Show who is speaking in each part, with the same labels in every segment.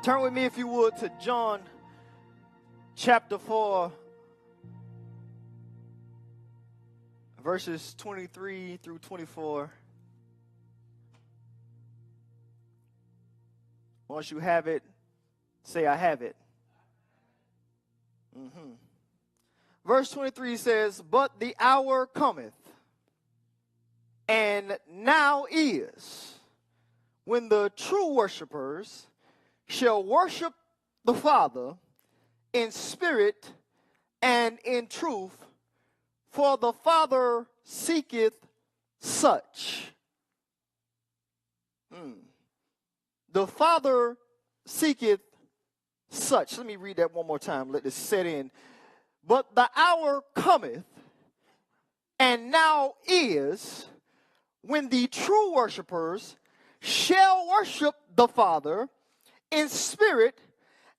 Speaker 1: Turn with me, if you would, to John chapter 4, verses 23 through 24. Once you have it, say, I have it. Verse 23 says, but the hour cometh, and now is, when the true worshipers shall worship the Father in spirit and in truth, for the Father seeketh such. The Father seeketh such. Let me read that one more time. Let this set in. But the hour cometh, and now is, when the true worshipers shall worship the Father in spirit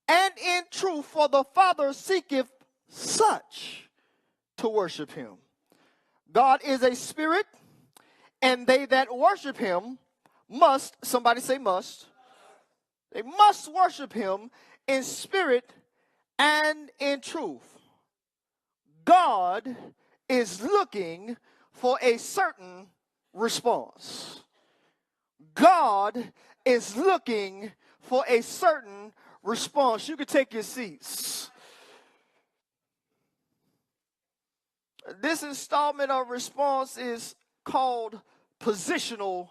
Speaker 1: and in truth, for the Father seeketh such to worship him. God is a spirit, and they that worship him must, somebody say must, they must worship him in spirit and in truth. God is looking for a certain response. God is looking for a certain response. You can take your seats. This installment of response is called positional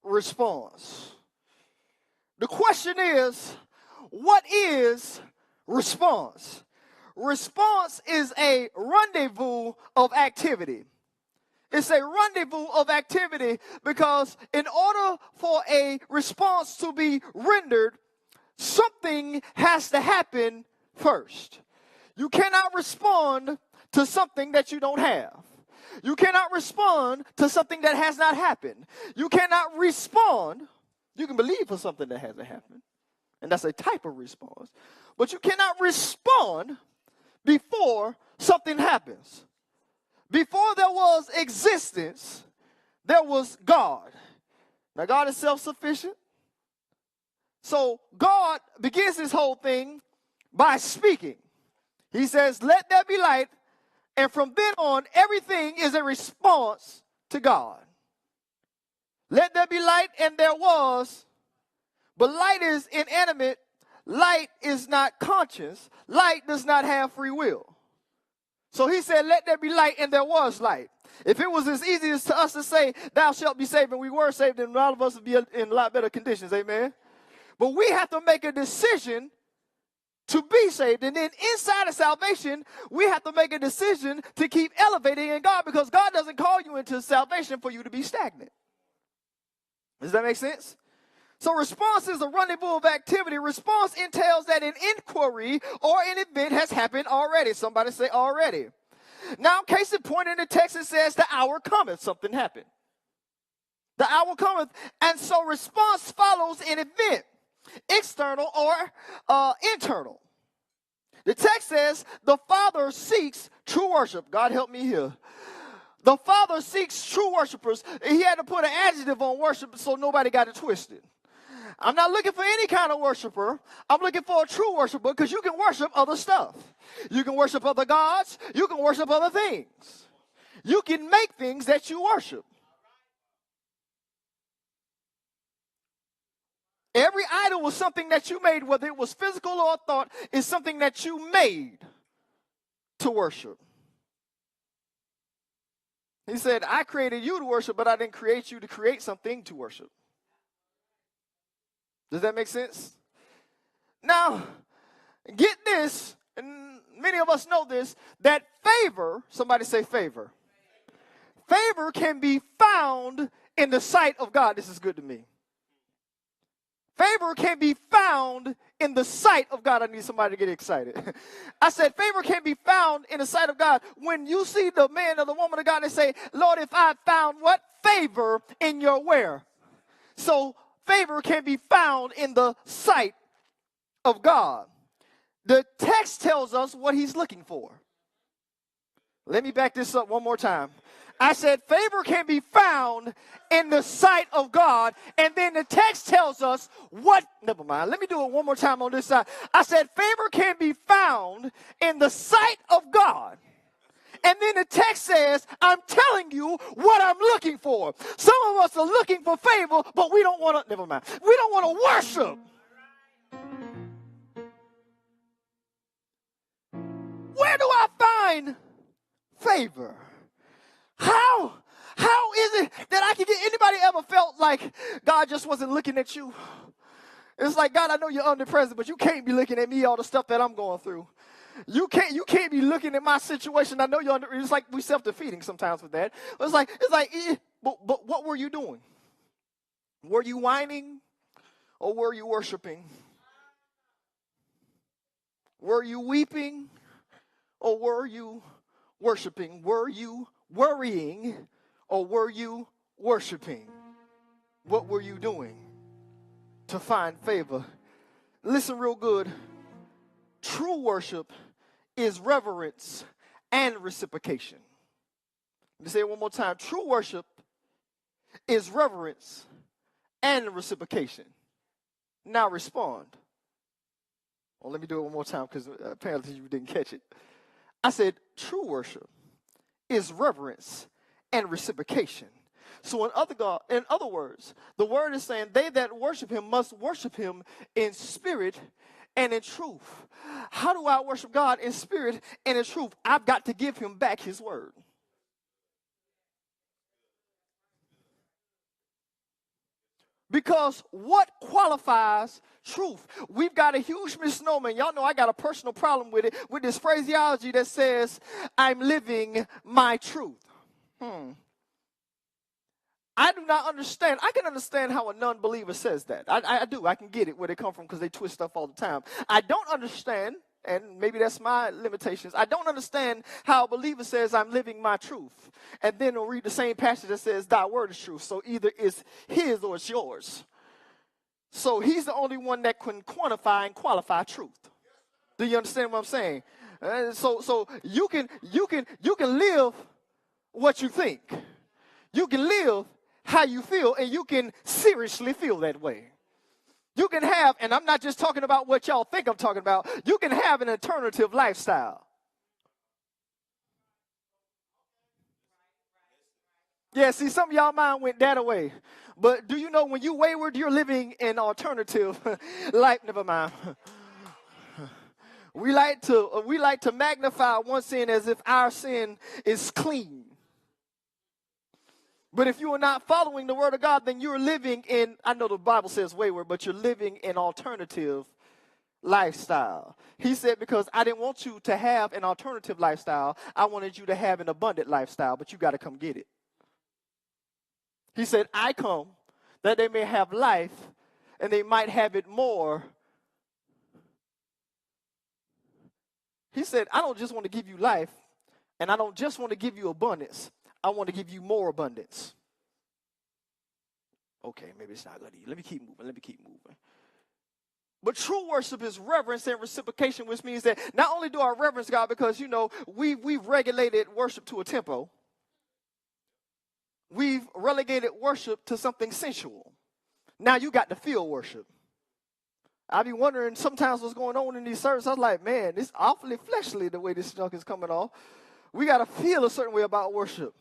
Speaker 1: response. The question is, what is response? Response is a rendezvous of activity. It's a rendezvous of activity because in order for a response to be rendered, something has to happen first. You cannot respond to something that you don't have. You cannot respond to something that has not happened. You cannot respond. You can believe for something that hasn't happened, and that's a type of response. But you cannot respond before something happens. Before there was existence, there was God. Now, God is self-sufficient. So God begins this whole thing by speaking. He says, let there be light. And from then on, everything is a response to God. Let there be light, and there was. But light is inanimate. Light is not conscious. Light does not have free will. So he said, let there be light, and there was light. If it was as easy as to us to say, thou shalt be saved, and we were saved, then all of us would be in a lot better conditions, amen? But we have to make a decision to be saved. And then inside of salvation, we have to make a decision to keep elevating in God, because God doesn't call you into salvation for you to be stagnant. Does that make sense? So response is a rendezvous of activity. Response entails that an inquiry or an event has happened already. Somebody say already. Now, case in point, in the text, it says the hour cometh. Something happened. The hour cometh. And so response follows an event, external or internal. The text says the Father seeks true worship. God help me here. The Father seeks true worshipers. He had to put an adjective on worship so nobody got it twisted. I'm not looking for any kind of worshiper. I'm looking for a true worshiper, because you can worship other stuff. You can worship other gods. You can worship other things. You can make things that you worship. Every idol was something that you made, whether it was physical or thought, is something that you made to worship. He said, I created you to worship, but I didn't create you to create something to worship. Does that make sense? Now, get this, and many of us know this, that favor, somebody say favor. Favor can be found in the sight of God. This is good to me. Favor can be found in the sight of God. I need somebody to get excited. I said favor can be found in the sight of God. When you see the man or the woman of God, they say, Lord, if I found what? Favor in your where? So favor can be found in the sight of God. The text tells us what he's looking for. Let me back this up one more time. I said favor can be found in the sight of God. And then the text tells us what, never mind. Let me do it one more time on this side. I said favor can be found in the sight of God. And then the text says, I'm telling you what I'm looking for. Some of us are looking for favor, but we don't want to, never mind. We don't want to worship. Where do I find favor? How is it that I can get, anybody ever felt like God just wasn't looking at you? It's like, God, I know you're omnipresent, but you can't be looking at me, all the stuff that I'm going through. You can't be looking at my situation. I know you're under, it's like we self-defeating sometimes with that. It's like, but what were you doing? Were you whining or were you worshiping? Were you weeping or were you worshiping? Were you worrying or were you worshiping? What were you doing to find favor? Listen real good. True worship is reverence and reciprocation. Let me say it one more time. True worship is reverence and reciprocation. Now respond. Well, let me do it one more time because apparently you didn't catch it. I said true worship is reverence and reciprocation. So in other words, the word is saying they that worship him must worship him in spirit and in truth. How do I worship God in spirit and in truth? I've got to give him back his word. Because what qualifies truth? We've got a huge misnomer, and y'all know I got a personal problem with it, with this phraseology that says, I'm living my truth. I do not understand. I can understand how a non-believer says that. I do. I can get it where they come from because they twist stuff all the time. I don't understand, and maybe that's my limitations. I don't understand how a believer says, I'm living my truth. And then they'll read the same passage that says, thy word is truth. So either it's his or it's yours. So he's the only one that can quantify and qualify truth. Do you understand what I'm saying? So you can live what you think. You can live how you feel, and you can seriously feel that way. You can have, and I'm not just talking about what y'all think I'm talking about, you can have an alternative lifestyle. Yeah, see, some of y'all mind went that away. But do you know when you wayward, you're living an alternative life? Never mind. We like to magnify one sin as if our sin is clean. But if you are not following the word of God, then you're living in, I know the Bible says wayward, but you're living an alternative lifestyle. He said, because I didn't want you to have an alternative lifestyle, I wanted you to have an abundant lifestyle, but you got to come get it. He said, I come that they may have life and they might have it more. He said, I don't just want to give you life, and I don't just want to give you abundance. I want to give you more abundance. Okay, maybe it's not good. Let me keep moving. But true worship is reverence and reciprocation, which means that not only do I reverence God because, you know, we've regulated worship to a tempo. We've relegated worship to something sensual. Now you got to feel worship. I be wondering sometimes what's going on in these services. I was like, man, it's awfully fleshly the way this junk is coming off. We got to feel a certain way about worship.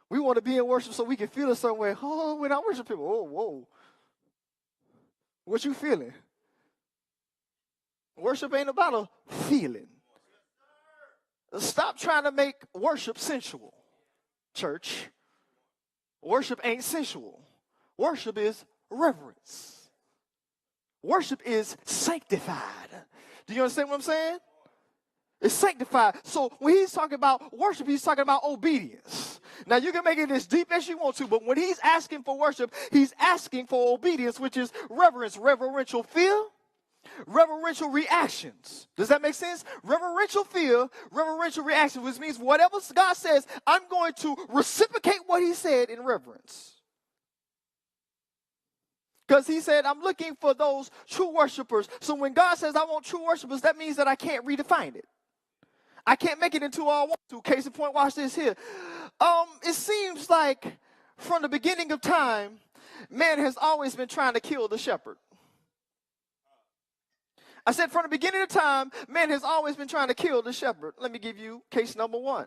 Speaker 1: We want to be in worship so we can feel a certain way. Oh, when I worship people, oh, whoa. What you feeling? Worship ain't about a feeling. Stop trying to make worship sensual, church. Worship ain't sensual. Worship is reverence. Worship is sanctified. Do you understand what I'm saying? It's sanctified. So when he's talking about worship, he's talking about obedience. Now you can make it as deep as you want to, but when he's asking for worship, he's asking for obedience, which is reverence, reverential fear, reverential reactions. Does that make sense? Reverential fear, reverential reaction, which means whatever God says, I'm going to reciprocate what he said in reverence. Because he said, I'm looking for those true worshipers. So when God says I want true worshipers, that means that I can't redefine it. I can't make it into all I want to. Case in point, watch this here. It seems like from the beginning of time, man has always been trying to kill the shepherd. I said from the beginning of time, man has always been trying to kill the shepherd. Let me give you case number one.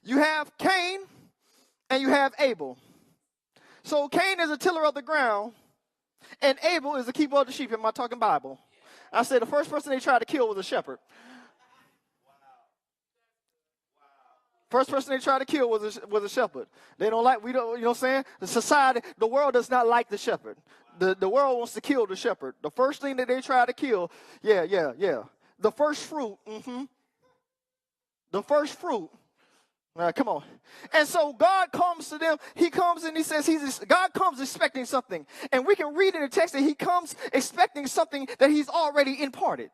Speaker 1: You have Cain and you have Abel. So Cain is a tiller of the ground and Abel is a keeper of the sheep. Am I talking Bible? I said the first person they tried to kill was a shepherd. First person they tried to kill was a shepherd. They don't like, we don't, you know what I'm saying? The society, the world does not like the shepherd. The world wants to kill the shepherd. The first thing that they try to kill, yeah. The first fruit, The first fruit. Come on. And so God comes to them. He comes and he says, God comes expecting something. And we can read in the text that he comes expecting something that he's already imparted.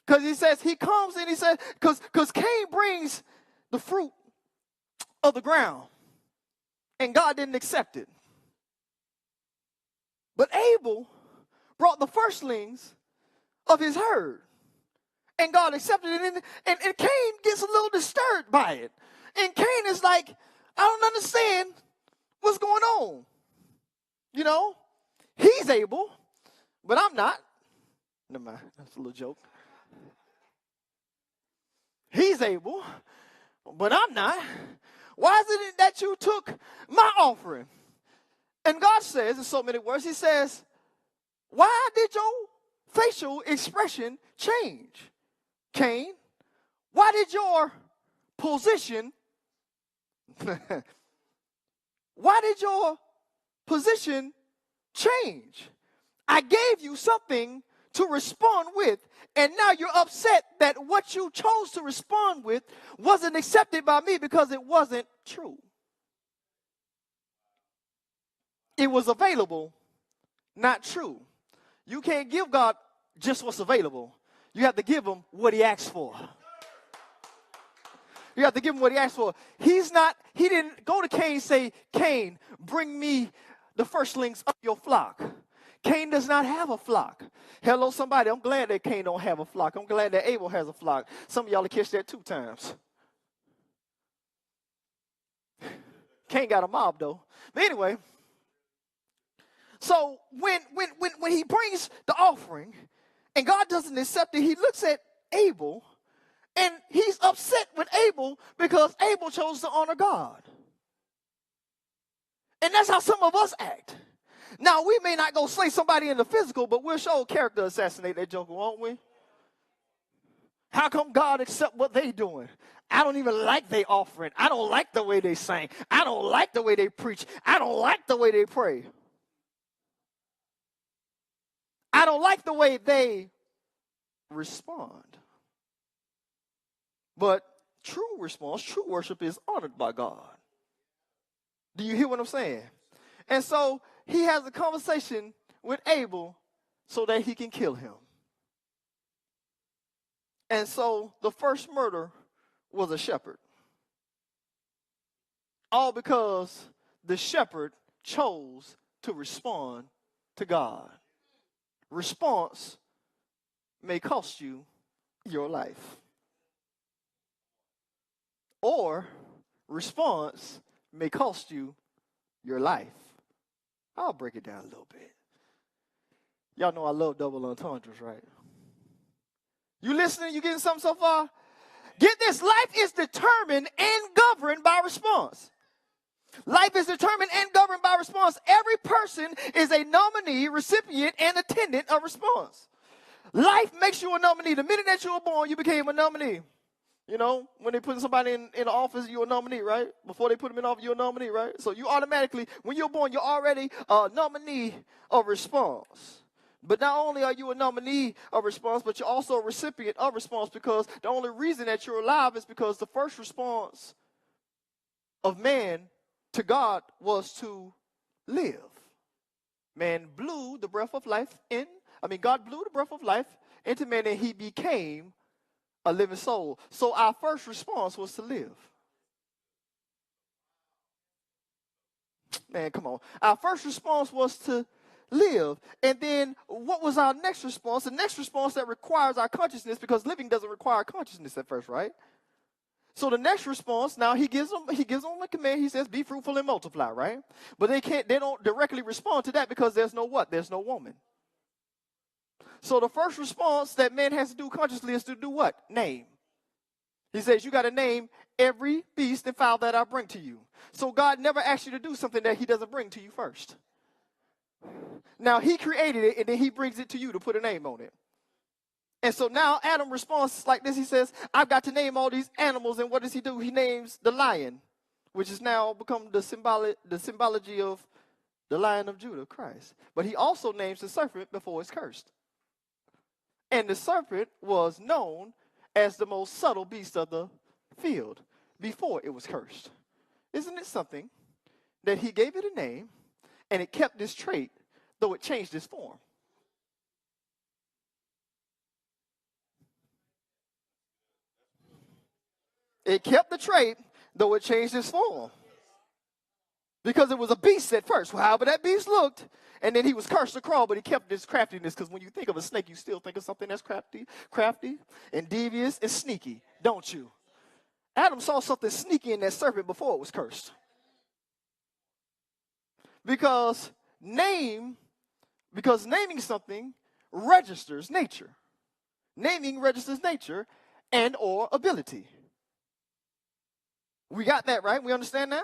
Speaker 1: Because he says, he comes and he says, because Cain brings the fruit of the ground. And God didn't accept it. But Abel brought the firstlings of his herd. And God accepted it. And Cain gets a little disturbed by it. And Cain is like, I don't understand what's going on. You know, he's able, but I'm not. Never mind, that's a little joke. He's able, but I'm not. Why is it that you took my offering? And God says, in so many words, he says, why did your facial expression change? Cain, why did your position, change? I gave you something to respond with, and now you're upset that what you chose to respond with wasn't accepted by me because it wasn't true. It was available, not true. You can't give God just what's available. You have to give him what he asked for. You have to give him what he asked for. He didn't go to Cain and say, Cain, bring me the firstlings of your flock. Cain does not have a flock. Hello, somebody. I'm glad that Cain don't have a flock. I'm glad that Abel has a flock. Some of y'all will catch that 2 times. Cain got a mob, though. But anyway, so when he brings the offering, and God doesn't accept it, he looks at Abel, and he's upset with Abel because Abel chose to honor God. And that's how some of us act. Now, we may not go slay somebody in the physical, but we'll show character assassinate that joker, won't we? How come God accept what they doing? I don't even like their offering. I don't like the way they sing. I don't like the way they preach. I don't like the way they pray. I don't like the way they respond. But true response, true worship is honored by God. Do you hear what I'm saying? And so he has a conversation with Abel so that he can kill him. And so the first murder was a shepherd. All because the shepherd chose to respond to God. Response may cost you your life. Or response may cost you your life. I'll break it down a little bit. Y'all know I love double entendres, right? You listening? You getting something so far? Get this. Life is determined and governed by response. Life is determined and governed by response. Every person is a nominee, recipient, and attendant of response. Life makes you a nominee. The minute that you were born, you became a nominee. You know, when they put somebody in office, you're a nominee, right? Before they put them in office, you're a nominee, right? So you automatically, when you're born, you're already a nominee of response. But not only are you a nominee of response, but you're also a recipient of response, because the only reason that you're alive is because the first response of man to God was to live. God blew the breath of life into man, and he became a living soul. So our first response was to live. Man, come on. Our first response was to live. And then what was our next response? The next response that requires our consciousness, because living doesn't require consciousness at first, right? So the next response, now he gives them a command. He says, be fruitful and multiply, right? But they don't directly respond to that because there's no what? There's no woman. So the first response that man has to do consciously is to do what? Name. He says, you got to name every beast and fowl that I bring to you. So God never asks you to do something that he doesn't bring to you first. Now he created it and then he brings it to you to put a name on it. And so now Adam responds like this. He says, I've got to name all these animals. And what does he do? He names the lion, which has now become the symbology of the Lion of Judah, Christ. But he also names the serpent before it's cursed. And the serpent was known as the most subtle beast of the field before it was cursed. Isn't it something that he gave it a name and it kept this trait, though it changed its form? It kept the trait, though it changed its form. Because it was a beast at first. Well, however that beast looked, and then he was cursed to crawl, but he kept this craftiness. Because when you think of a snake, you still think of something that's crafty and devious and sneaky, don't you? Adam saw something sneaky in that serpent before it was cursed. Because naming something registers nature. Naming registers nature and or ability. We got that, right? We understand now?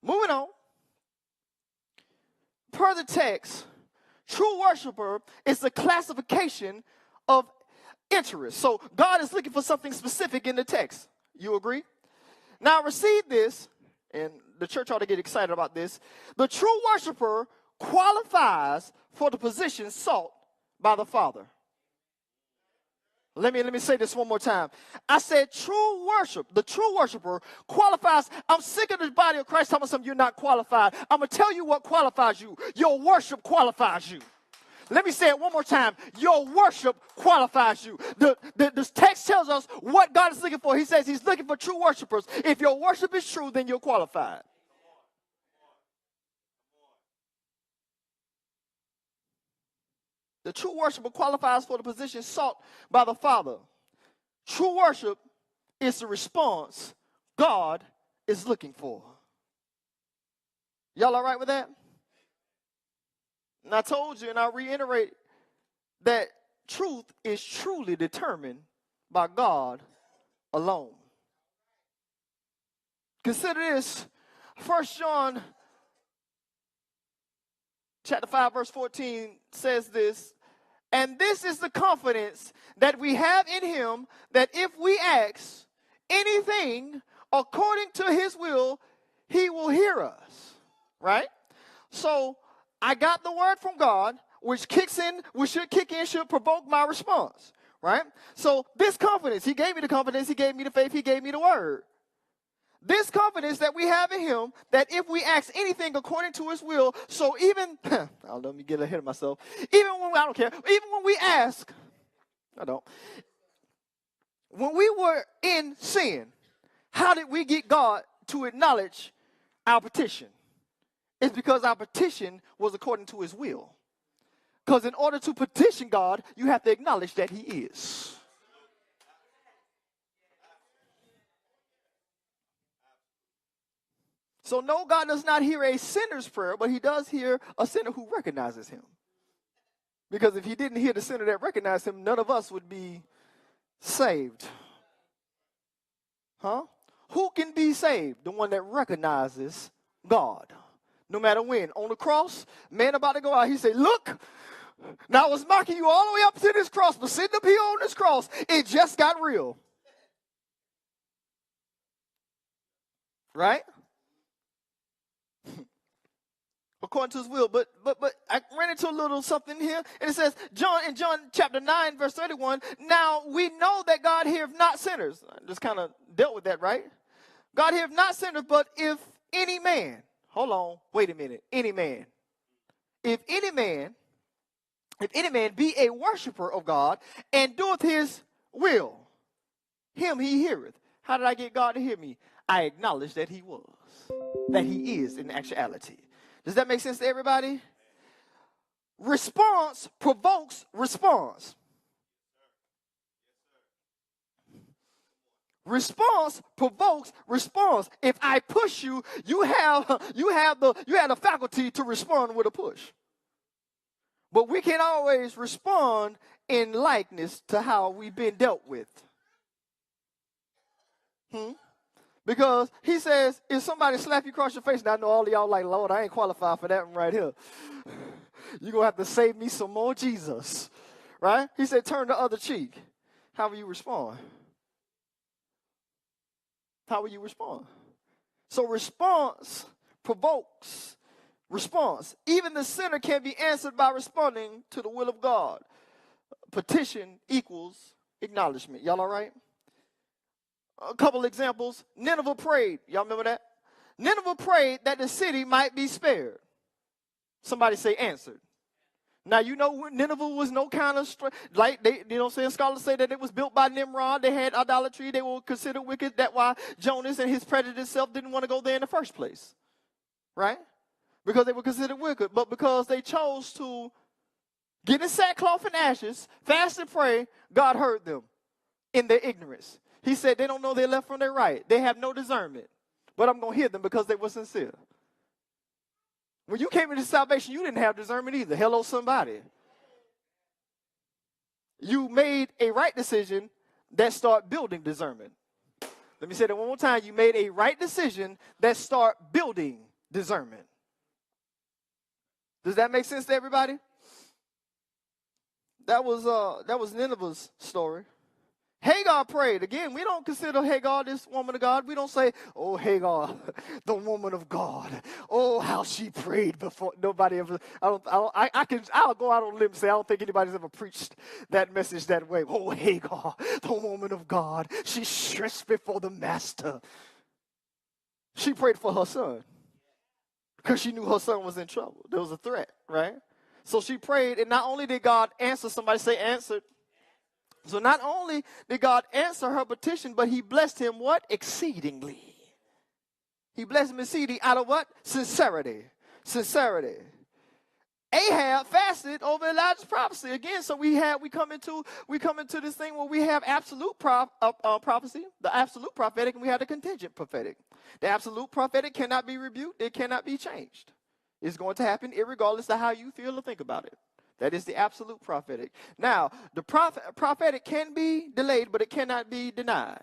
Speaker 1: Moving on. Per the text, true worshiper is the classification of interest. So God is looking for something specific in the text. You agree? Now receive this, and the church ought to get excited about this. The true worshiper qualifies for the position sought by the Father. Let me say this one more time. I said the true worshiper qualifies. I'm sick of the body of Christ telling something you're not qualified. I'm going to tell you what qualifies you. Your worship qualifies you. Let me say it one more time. Your worship qualifies you. The text tells us what God is looking for. He says he's looking for true worshipers. If your worship is true, then you're qualified. The true worshiper qualifies for the position sought by the Father. True worship is the response God is looking for. Y'all all right with that? And I told you, and I'll reiterate, that truth is truly determined by God alone. Consider this. 1 John chapter 5, verse 14 says this. And this is the confidence that we have in him, that if we ask anything according to his will, he will hear us. Right? So I got the word from God, which should provoke my response. Right? So this confidence, he gave me the confidence, he gave me the faith, he gave me the word. This confidence that we have in him, that if we ask anything according to his will, so even, let me get ahead of myself. Even when we ask, when we were in sin, how did we get God to acknowledge our petition? It's because our petition was according to his will. Because in order to petition God, you have to acknowledge that he is. So no, God does not hear a sinner's prayer, but he does hear a sinner who recognizes him. Because if he didn't hear the sinner that recognized him, none of us would be saved. Huh? Who can be saved? The one that recognizes God. No matter when. On the cross, man about to go out, he said, look, now I was mocking you all the way up to this cross, but sitting up here on this cross, it just got real. Right? According to his will. But I ran into a little something here. And it says, in John chapter 9, verse 31, now we know that God heareth not sinners. I just kind of dealt with that, right? God heareth not sinners, but if any man, hold on, wait a minute, any man. If any man be a worshiper of God and doeth his will, him he heareth. How did I get God to hear me? I acknowledge that he was, that he is in actuality. Does that make sense to everybody? Response provokes response. Response provokes response. If I push you, you have the faculty to respond with a push. But we can't always respond in likeness to how we've been dealt with. Because he says, if somebody slap you across your face, and I know all of y'all like, Lord, I ain't qualified for that one right here. You're going to have to save me some more Jesus. Right? He said, turn the other cheek. How will you respond? How will you respond? So response provokes response. Even the sinner can be answered by responding to the will of God. Petition equals acknowledgement. Y'all all right? A couple examples. Nineveh prayed. Y'all remember that? Nineveh prayed that the city might be spared. Somebody say answered. Now, you know, Nineveh was no kind of, like, they, you know what I'm saying? Scholars say that it was built by Nimrod. They had idolatry. They were considered wicked. That's why Jonas and his prejudiced self didn't want to go there in the first place. Right? Because they were considered wicked. But because they chose to get in sackcloth and ashes, fast and pray, God heard them in their ignorance. He said they don't know their left from their right. They have no discernment. But I'm going to hear them because they were sincere. When you came into salvation, you didn't have discernment either. Hello, somebody. You made a right decision that start building discernment. Let me say that one more time. You made a right decision that start building discernment. Does that make sense to everybody? That was Nineveh's story. Hagar prayed. Again, we don't consider Hagar this woman of God. We don't say, oh, Hagar, the woman of God. Oh, how she prayed before. Nobody ever, I'll go out on a limb and say, I don't think anybody's ever preached that message that way. Oh, Hagar, the woman of God. She stretched before the master. She prayed for her son because she knew her son was in trouble. There was a threat, right? So she prayed, and not only did God answer, somebody say answered. So not only did God answer her petition, but he blessed him what? Exceedingly. He blessed him exceedingly out of what? Sincerity. Sincerity. Ahab fasted over Elijah's prophecy. Again, so we come into this thing where we have absolute prophecy, the absolute prophetic, and we have the contingent prophetic. The absolute prophetic cannot be rebuked. It cannot be changed. It's going to happen irregardless of how you feel or think about it. That is the absolute prophetic. Now, the prophetic can be delayed, but it cannot be denied.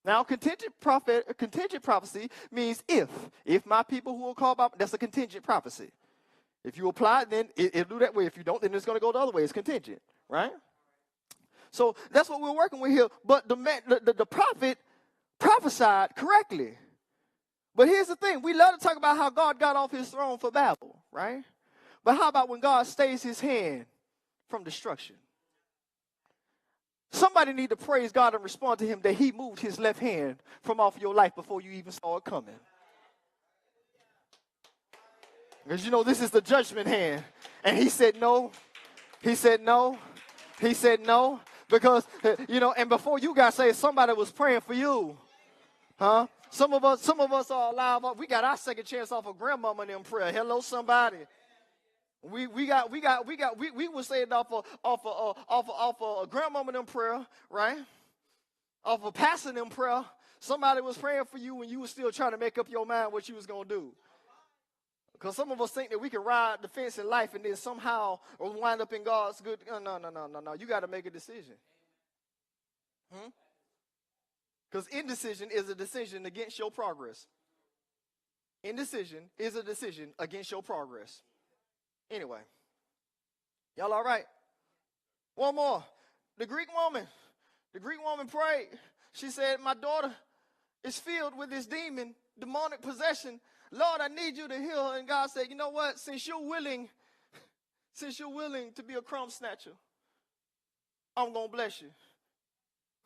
Speaker 1: Now, contingent prophecy means if my people who are called by, that's a contingent prophecy. If you apply it, then it'll do that way. If you don't, then it's going to go the other way. It's contingent, right? So that's what we're working with here. But the prophet prophesied correctly. But here's the thing. We love to talk about how God got off his throne for Babel, right? But how about when God stays his hand from destruction? Somebody need to praise God and respond to him that he moved his left hand from off your life before you even saw it coming. Because you know this is the judgment hand. And he said no. He said no. He said no. Because, you know, and before you guys say somebody was praying for you. Huh? Some of us are alive. We got our second chance off of grandmama and them prayer. Hello, somebody. We were saved off of grandmama and them prayer, right? Off of pastor them prayer. Somebody was praying for you when you were still trying to make up your mind what you was gonna do. Because some of us think that we can ride the fence in life and then somehow wind up in God's good. No. You got to make a decision. Because indecision is a decision against your progress. Indecision is a decision against your progress. Anyway, y'all all right? One more. The Greek woman prayed. She said, my daughter is filled with this demonic possession. Lord, I need you to heal her. And God said, you know what? Since you're willing to be a crumb snatcher, I'm going to bless you.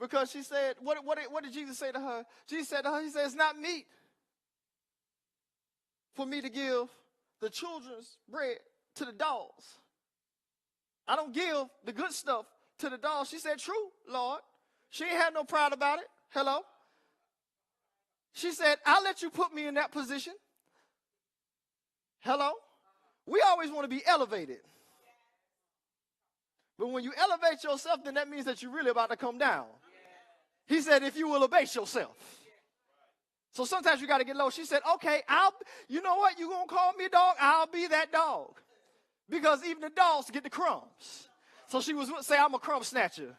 Speaker 1: Because she said, what did Jesus say to her? Jesus said to her, he said, it's not meat for me to give the children's bread to the dogs. I don't give the good stuff to the dogs. She said, true, Lord. She ain't had no pride about it. Hello? She said, I'll let you put me in that position. Hello? We always want to be elevated. But when you elevate yourself, then that means that you're really about to come down. He said, if you will abase yourself. So sometimes you got to get low. She said, okay, you know what? You going to call me a dog? I'll be that dog. Because even the dogs get the crumbs. So she was say, I'm a crumb snatcher.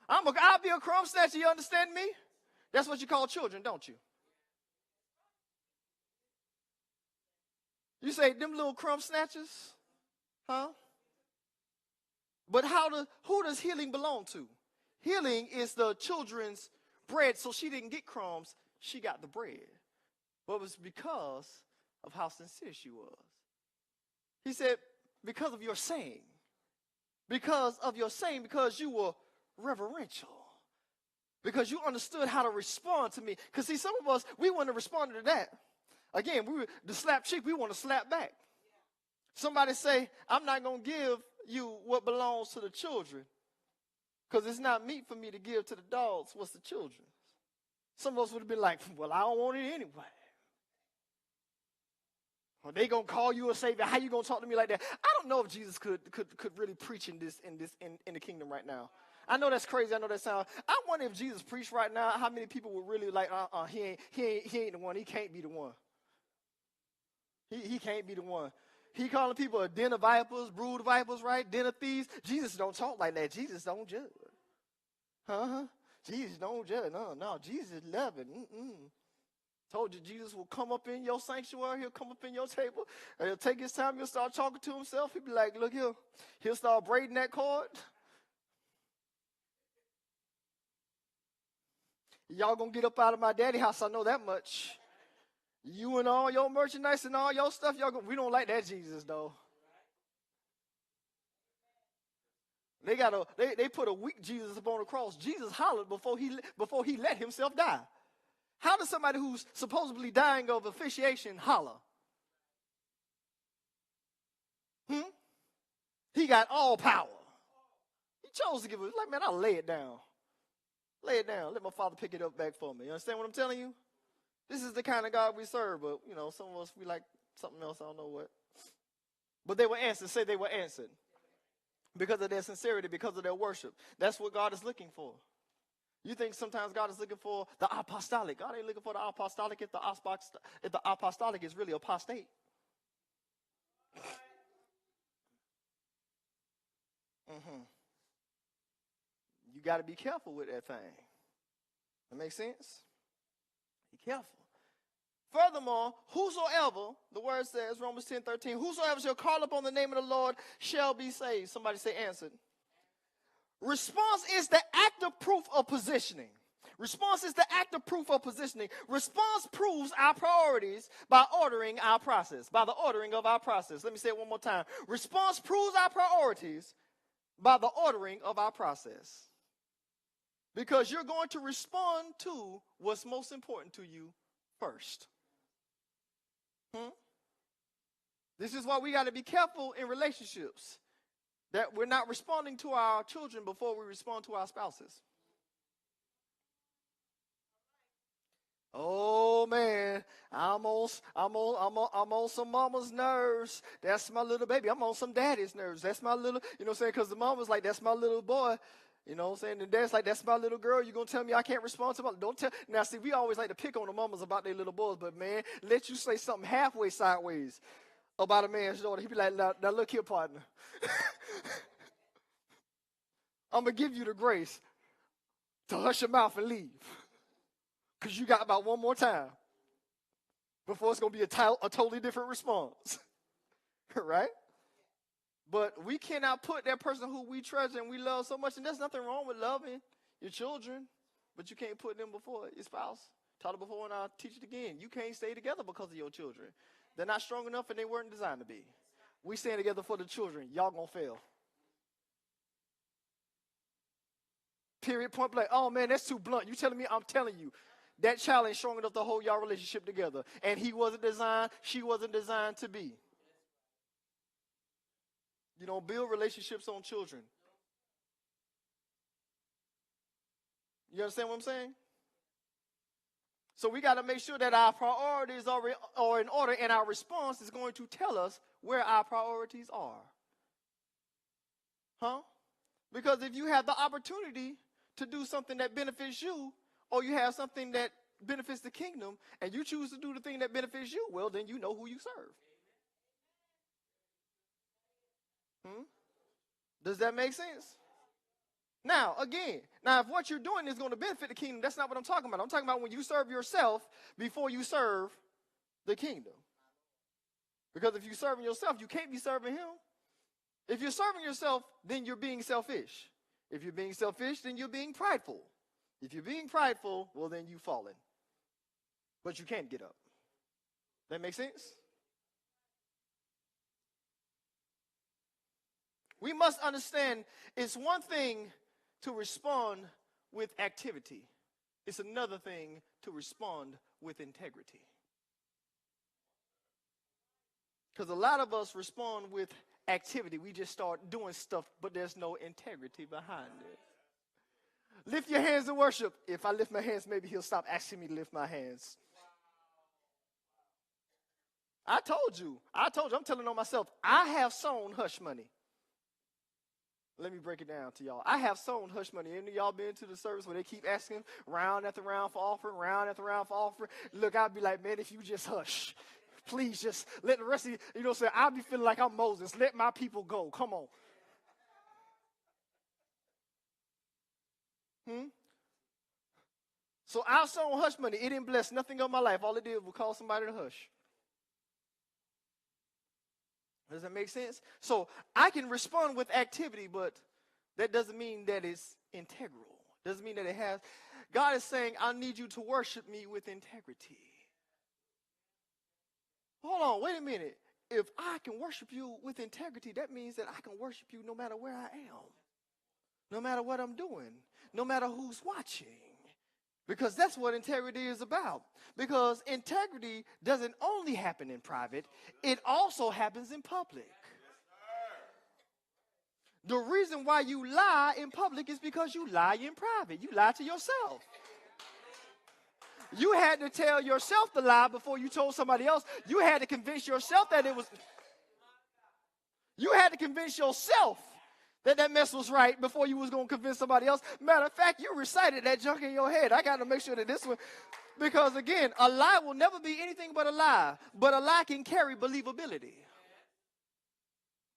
Speaker 1: I'll be a crumb snatcher. You understand me? That's what you call children, don't you? You say, them little crumb snatchers? Huh? But who does healing belong to? Healing is the children's bread, so she didn't get crumbs, she got the bread. But it was because of how sincere she was. He said, because of your saying. Because of your saying, because you were reverential. Because you understood how to respond to me. Because see, some of us, we want to respond to that. Again, the slap cheek, we want to slap back. Somebody say, I'm not going to give you what belongs to the children. Because it's not meat for me to give to the dogs what's the children. Some of us would have been like, well, I don't want it anyway. Or they going to call you a savior. How you going to talk to me like that? I don't know if Jesus could really preach in the kingdom right now. I know that's crazy. I know that sounds. I wonder if Jesus preached right now, how many people would really like, he ain't the one. He can't be the one. He can't be the one. He calling people a den of vipers, brood of vipers, right? Den of thieves. Jesus don't talk like that. Jesus don't judge. Jesus don't judge. No. Jesus is loving. Told you Jesus will come up in your sanctuary. He'll come up in your table. And he'll take his time. He'll start talking to himself. He'll be like, look here. He'll start braiding that cord. Y'all gonna get up out of my daddy house. I know that much. You and all your merchandise and all your stuff, we don't like that Jesus, though. They put a weak Jesus up on the cross. Jesus hollered before he let himself die. How does somebody who's supposedly dying of asphyxiation holler? He got all power. He chose to give it. Like, man, I'll lay it down. Lay it down. Let my Father pick it up back for me. You understand what I'm telling you? This is the kind of God we serve, but, some of us, we like something else, I don't know what. But they were answered. Say they were answered. Because of their sincerity, because of their worship. That's what God is looking for. You think sometimes God is looking for the apostolic. God ain't looking for the apostolic if the apostolic is really apostate. You got to be careful with that thing. That makes sense? Be careful. Furthermore, whosoever, the word says, Romans 10:13, whosoever shall call upon the name of the Lord shall be saved. Somebody say answered. Response is the active proof of positioning. Response is the active proof of positioning. Response proves our priorities by ordering our process, by the ordering of our process. Let me say it one more time. Response proves our priorities by the ordering of our process. Because you're going to respond to what's most important to you first. This is why we got to be careful in relationships, that we're not responding to our children before we respond to our spouses. Oh man, I'm on some mama's nerves. That's my little baby. I'm on some daddy's nerves. That's my little, you know what I'm saying? Because the mama's like, that's my little boy. You know what I'm saying? And dad's like, that's my little girl. You gonna tell me I can't respond to my, don't tell. Now see, we always like to pick on the mamas about their little boys, but man, let you say something halfway sideways about a man's daughter. He'd be like, now look here, partner. I'm gonna give you the grace to hush your mouth and leave. Because you got about one more time before it's going to be a totally different response. Right? But we cannot put that person who we treasure and we love so much, and there's nothing wrong with loving your children, but you can't put them before your spouse. Taught it before and I'll teach it again. You can't stay together because of your children. They're not strong enough and they weren't designed to be. We stand together for the children. Y'all going to fail. Period, point blank. Oh, man, that's too blunt. You telling me? I'm telling you. That child ain't strong enough to hold y'all relationship together. And he wasn't designed, she wasn't designed to be. You don't build relationships on children. You understand what I'm saying? So we got to make sure that our priorities are in order, and our response is going to tell us where our priorities are. Because if you have the opportunity to do something that benefits you, or you have something that benefits the kingdom, and you choose to do the thing that benefits you, well, then you know who you serve. Does that make sense? Now, again, if what you're doing is going to benefit the kingdom, that's not what I'm talking about. I'm talking about when you serve yourself before you serve the kingdom. Because if you're serving yourself, you can't be serving him. If you're serving yourself, then you're being selfish. If you're being selfish, then you're being prideful. If you're being prideful, well, then you've fallen. But you can't get up. That make sense? We must understand it's one thing to respond with activity. It's another thing to respond with integrity. Because a lot of us respond with activity. We just start doing stuff, but there's no integrity behind it. Lift your hands in worship. If I lift my hands, maybe he'll stop asking me to lift my hands. I told you, I'm telling on myself, I have sown hush money. Let me break it down to y'all. I have sown hush money. Any of y'all been to the service where they keep asking round after round for offering, round after round for offering? Look, I'll be like, man, if you just hush, please just let the rest of you, say, I'll be feeling like I'm Moses. Let my people go. Come on. So I sown hush money. It didn't bless nothing of my life. All it did was cause somebody to hush. Does that make sense? So I can respond with activity, but that doesn't mean that it's integral. Doesn't mean that it has. God is saying, I need you to worship me with integrity. Hold on, wait a minute. If I can worship you with integrity, that means that I can worship you no matter where I am, no matter what I'm doing, no matter who's watching. Because that's what integrity is about. Because integrity doesn't only happen in private, it also happens in public. The reason why you lie in public is because you lie in private. You lie to yourself. You had to tell yourself the lie before you told somebody else. You had to convince yourself that it was. You had to convince yourself that mess was right before you was going to convince somebody else. Matter of fact, you recited that junk in your head. I got to make sure that this one, because again, a lie will never be anything but a lie. But a lie can carry believability.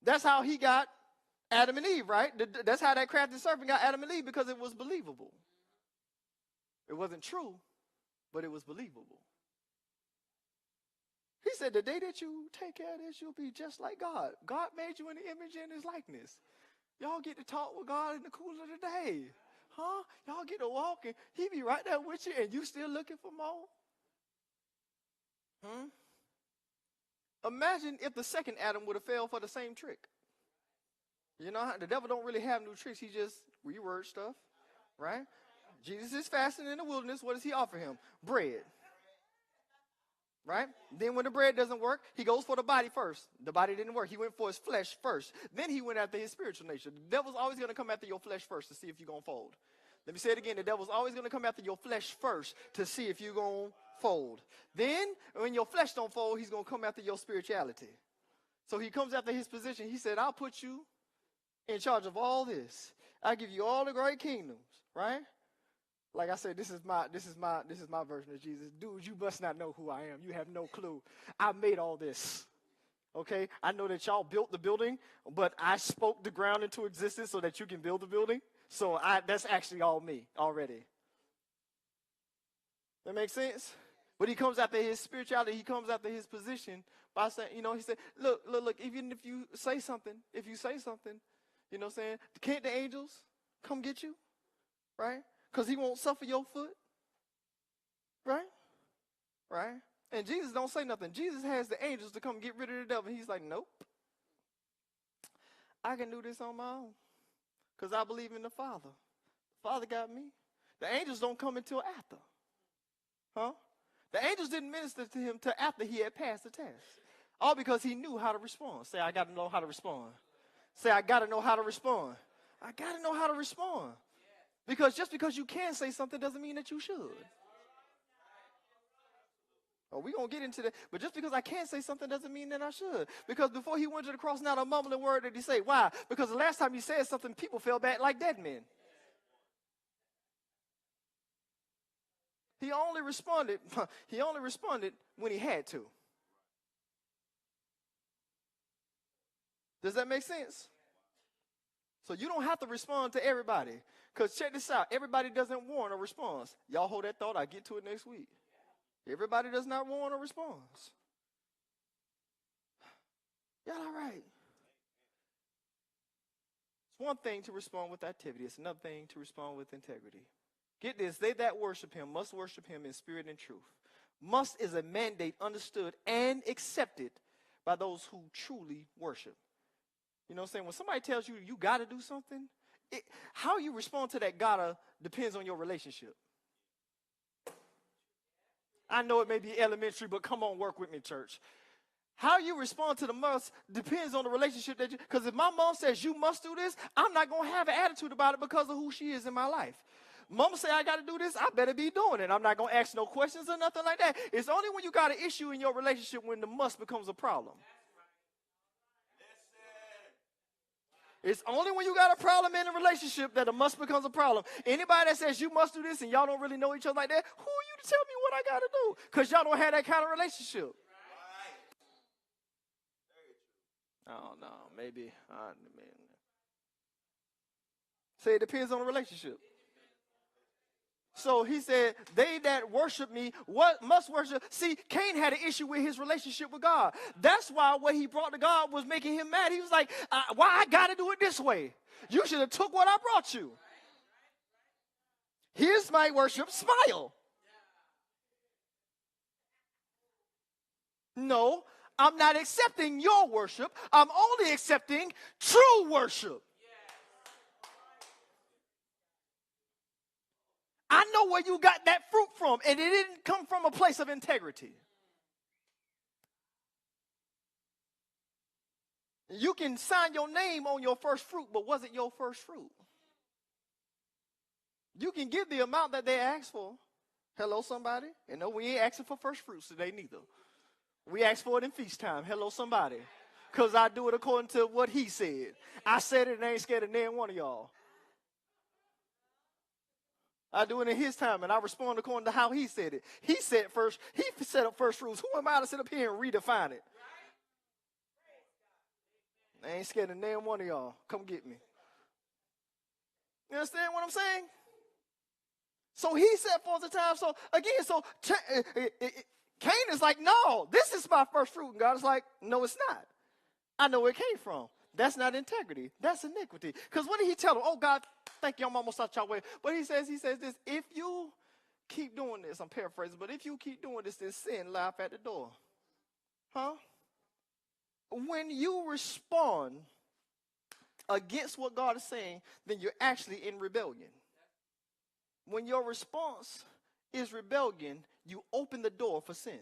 Speaker 1: That's how he got Adam and Eve, right? That's how that crafty serpent got Adam and Eve, because it was believable. It wasn't true, but it was believable. He said, the day that you take care of this, you'll be just like God. God made you in the image and his likeness. Y'all get to talk with God in the cool of the day. Huh? Y'all get to walk and he be right there with you and you still looking for more? Imagine if the second Adam would have failed for the same trick. You know, the devil don't really have new tricks. He just reword stuff, right? Jesus is fasting in the wilderness. What does he offer him? Bread. Right? Then when the bread doesn't work, he goes for the body first. The body didn't work. He went for his flesh first. Then he went after his spiritual nature. The devil's always going to come after your flesh first to see if you're going to fold. Let me say it again. The devil's always going to come after your flesh first to see if you're going to fold. Then, when your flesh don't fold, he's going to come after your spirituality. So he comes after his position. He said, I'll put you in charge of all this. I'll give you all the great kingdoms, right? Like I said, this is my version of Jesus. Dude, you must not know who I am. You have no clue. I made all this. Okay? I know that y'all built the building, but I spoke the ground into existence so that you can build the building. So that's actually all me already. That makes sense? But he comes after his spirituality. He comes after his position by saying, he said, look, even if you say something, you know what I'm saying? Can't the angels come get you? Right? Because he won't suffer your foot. Right? Right? And Jesus don't say nothing. Jesus has the angels to come get rid of the devil. He's like, nope. I can do this on my own. Because I believe in the Father. The Father got me. The angels don't come until after. Huh? The angels didn't minister to him till after he had passed the test. All because he knew how to respond. Say, I got to know how to respond. Say, I got to know how to respond. I got to know how to respond. Because just because you can say something doesn't mean that you should. Oh, we're going to get into that. But just because I can't say something doesn't mean that I should. Because before he went to the cross, not a mumbling word did he say. Why? Because the last time he said something, people fell back like dead men. He only responded when he had to. Does that make sense? So you don't have to respond to everybody. Because check this out. Everybody doesn't want a response. Y'all hold that thought. I'll get to it next week. Everybody does not want a response. Y'all all right? It's one thing to respond with activity. It's another thing to respond with integrity. Get this. They that worship him must worship him in spirit and truth. Must is a mandate understood and accepted by those who truly worship. You know what I'm saying? When somebody tells you you got to do something, how you respond to that gotta depends on your relationship. I know it may be elementary, but come on, work with me, church. How you respond to the must depends on the relationship that you, because if my mom says you must do this, I'm not going to have an attitude about it because of who she is in my life. Mama say I got to do this, I better be doing it. I'm not going to ask no questions or nothing like that. It's only when you got an issue in your relationship when the must becomes a problem. It's only when you got a problem in a relationship that a must becomes a problem. Anybody that says you must do this and y'all don't really know each other like that, who are you to tell me what I got to do? Because y'all don't have that kind of relationship. I don't know. Maybe. Say it depends on the relationship. So he said, they that worship me, what must worship? See, Cain had an issue with his relationship with God. That's why what he brought to God was making him mad. He was like, why I got to do it this way? You should have took what I brought you. Here's my worship, smile. No, I'm not accepting your worship. I'm only accepting true worship. I know where you got that fruit from, and it didn't come from a place of integrity. You can sign your name on your first fruit, but was it your first fruit? You can give the amount that they asked for. Hello, somebody? And no, we ain't asking for first fruits today neither. We ask for it in feast time. Hello, somebody. Because I do it according to what he said. I said it and I ain't scared of neither one of y'all. I do it in his time, and I respond according to how he said it. He said first. He set up first fruits. Who am I to sit up here and redefine it? I ain't scared of neither one of y'all. Come get me. You understand what I'm saying? So he set forth the time. So again, Cain is like, no, this is my first fruit. And God is like, no, it's not. I know where it came from. That's not integrity. That's iniquity. Because what did he tell him? Oh, God, thank you. I'm almost out your way. But he says this, if you keep doing this, I'm paraphrasing, but if you keep doing this, then sin laugh at the door. Huh? When you respond against what God is saying, then you're actually in rebellion. When your response is rebellion, you open the door for sin.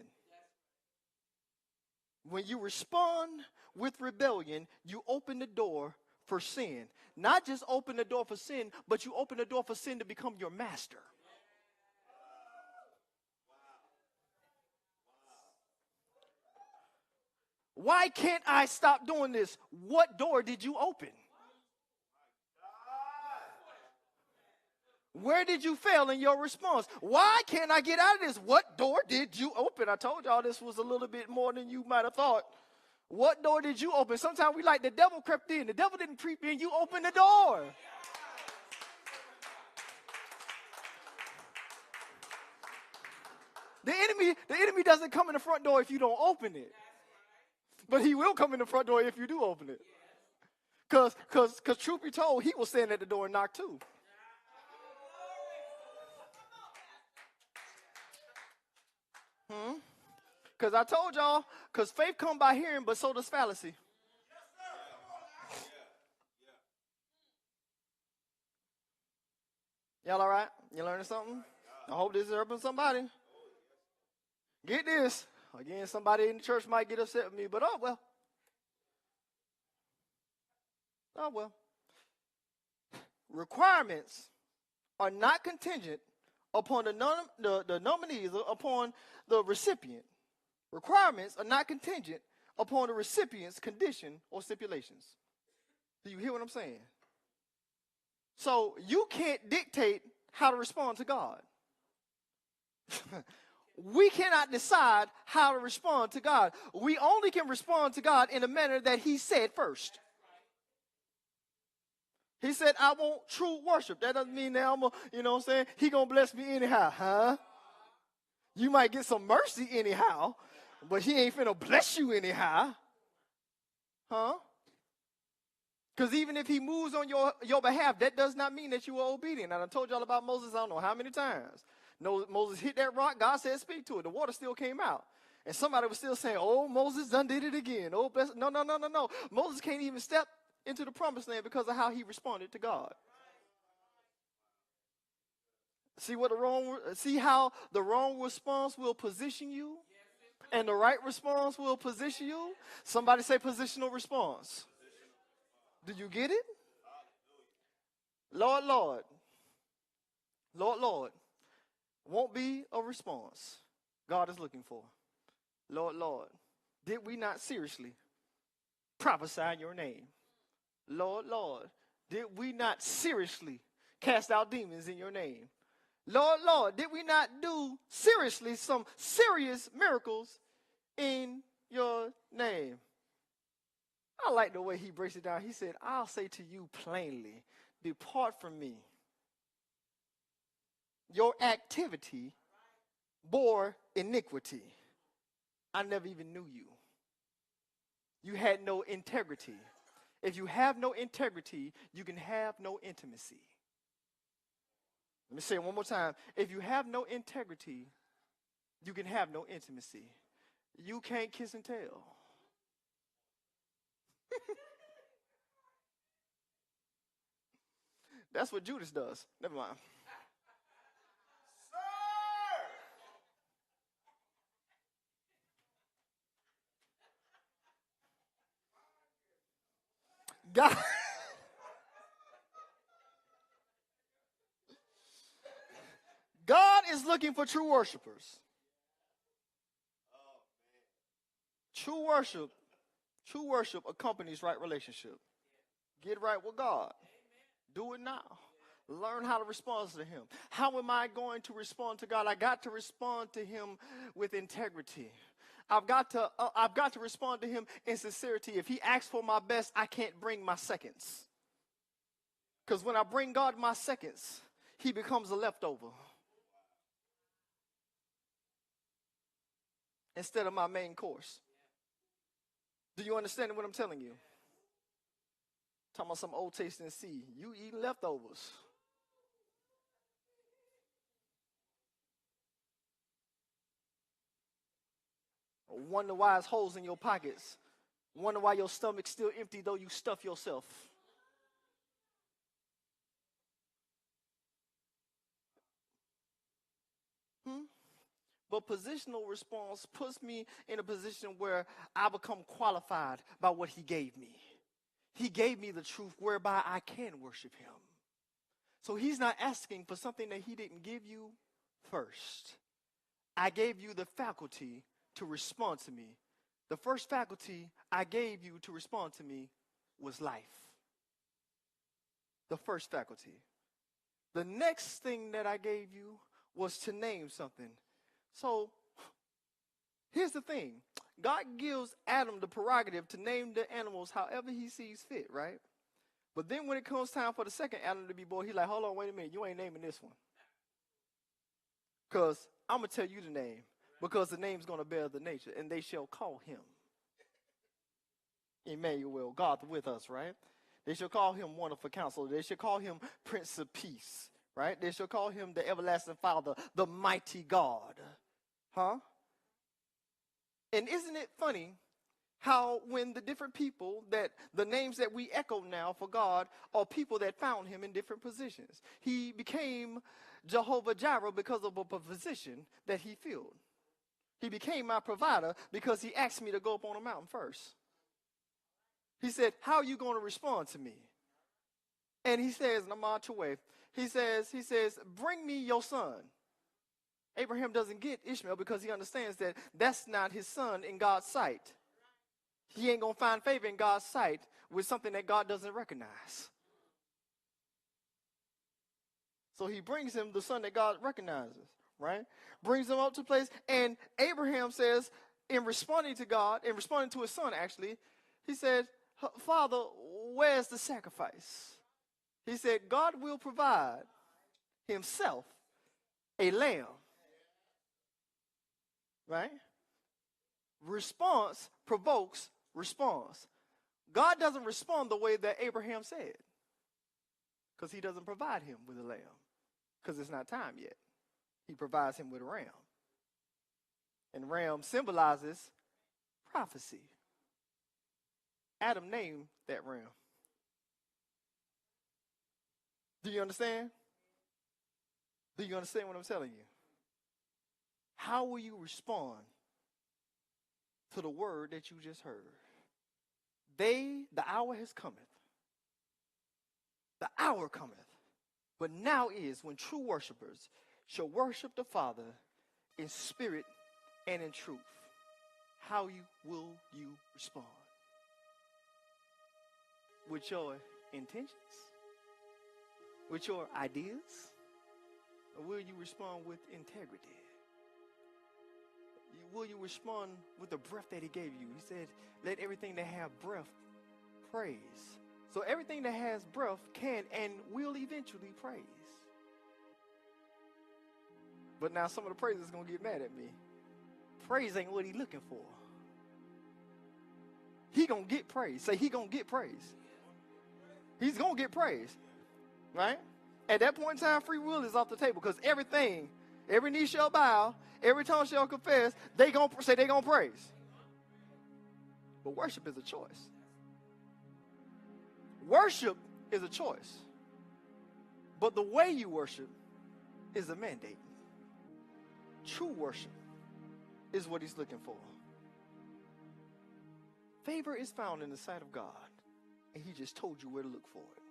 Speaker 1: When you respond with rebellion, you open the door for sin. Not just open the door for sin, but you open the door for sin to become your master. Why can't I stop doing this? What door did you open? Where did you fail in your response? Why can't I get out of this? What door did you open? I told y'all this was a little bit more than you might have thought. What door did you open? Sometimes we like the devil crept in. The devil didn't creep in. You opened the door. The enemy doesn't come in the front door if you don't open it. But he will come in the front door if you do open it. Because truth be told, he will stand at the door and knock too. Because I told y'all, because faith comes by hearing, but so does fallacy. Y'all all right? You learning something? I hope this is helping somebody. Get this. Again, somebody in the church might get upset with me, but oh well. Oh well. Requirements are not contingent upon the nominees, upon the recipient. Requirements are not contingent upon the recipient's condition or stipulations. Do you hear what I'm saying? So you can't dictate how to respond to God. We cannot decide how to respond to God. We only can respond to God in a manner that he said first. He said, I want true worship. That doesn't mean that I'm going to, you know what I'm saying? He going to bless me anyhow, huh? You might get some mercy anyhow, but he ain't finna bless you anyhow. Huh? Because even if he moves on your behalf, that does not mean that you are obedient. And I told y'all about Moses, I don't know how many times. No, Moses hit that rock, God said speak to it. The water still came out. And somebody was still saying, oh, Moses done did it again. Oh, bless. No. Moses can't even step into the promised land because of how he responded to God. See how the wrong response will position you and the right response will position you? Somebody say positional response. Do you get it? Lord, won't be a response God is looking for. Lord, did we not seriously prophesy in your name? Lord, did we not seriously cast out demons in your name? Lord, did we not do seriously some serious miracles in your name? I like the way he breaks it down. He said, I'll say to you plainly, depart from me. Your activity bore iniquity. I never even knew you. You had no integrity. If you have no integrity, you can have no intimacy. Let me say it one more time. If you have no integrity, you can have no intimacy. You can't kiss and tell. That's what Judas does. Never mind. God, God is looking for true worshipers. True worship accompanies right relationship. Get right with God. Do it now. Learn how to respond to him. How am I going to respond to God? I got to respond to him with integrity. I've got to respond to him in sincerity. If he asks for my best, I can't bring my seconds. Because when I bring God my seconds, he becomes a leftover instead of my main course. Do you understand what I'm telling you? Talking about some old taste and see. You eating leftovers. Wonder why there's holes in your pockets. Wonder why your stomach's still empty though you stuff yourself. But positional response puts me in a position where I become qualified by what he gave me. He gave me the truth whereby I can worship him. So he's not asking for something that he didn't give you first. I gave you the faculty to respond to me. The first faculty I gave you to respond to me was life. The first faculty. The next thing that I gave you was to name something. So here's the thing. God gives Adam the prerogative to name the animals however he sees fit, right? But then when it comes time for the second Adam to be born, he's like, hold on, wait a minute. You ain't naming this one. Because I'm going to tell you the name. Because the name's going to bear the nature. And they shall call him Emmanuel, God with us, right? They shall call him Wonderful Counselor. They shall call him Prince of Peace, right? They shall call him the Everlasting Father, the Mighty God. Huh? And isn't it funny how when the different people that the names that we echo now for God are people that found him in different positions. He became Jehovah Jireh because of a position that he filled. He became my provider because he asked me to go up on a mountain first. He said, how are you going to respond to me? And he says, and I'm on your way. He says, bring me your son. Abraham doesn't get Ishmael because he understands that that's not his son in God's sight. He ain't going to find favor in God's sight with something that God doesn't recognize. So he brings him the son that God recognizes, right? Brings him up to place. And Abraham says, in responding to God, in responding to his son actually, he said, Father, where's the sacrifice? He said, God will provide himself a lamb. Right? Response provokes response. God doesn't respond the way that Abraham said, because he doesn't provide him with a lamb, because it's not time yet. He provides him with a ram. And ram symbolizes prophecy. Adam named that ram. Do you understand? Do you understand what I'm telling you? How will you respond to the word that you just heard? The hour has cometh. The hour cometh. But now is when true worshipers shall worship the Father in spirit and in truth. How will you respond? With your intentions? With your ideas? Or will you respond with integrity? Will you respond with the breath that he gave you? He said, let everything that have breath praise. So everything that has breath can and will eventually praise. But now some of the praise is going to get mad at me. Praise ain't what he's looking for. He going to get praise. Say he going to get praise. He's going to get praise. Right? At that point in time, free will is off the table because everything, every knee shall bow, every tongue shall confess, they going to say they going to praise. But worship is a choice. Worship is a choice. But the way you worship is a mandate. True worship is what he's looking for. Favor is found in the sight of God. And he just told you where to look for it.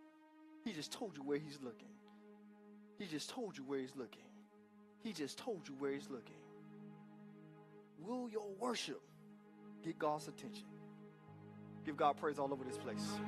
Speaker 1: He just told you where he's looking. He just told you where he's looking. He just told you where he's looking. Will your worship get God's attention? Give God praise all over this place.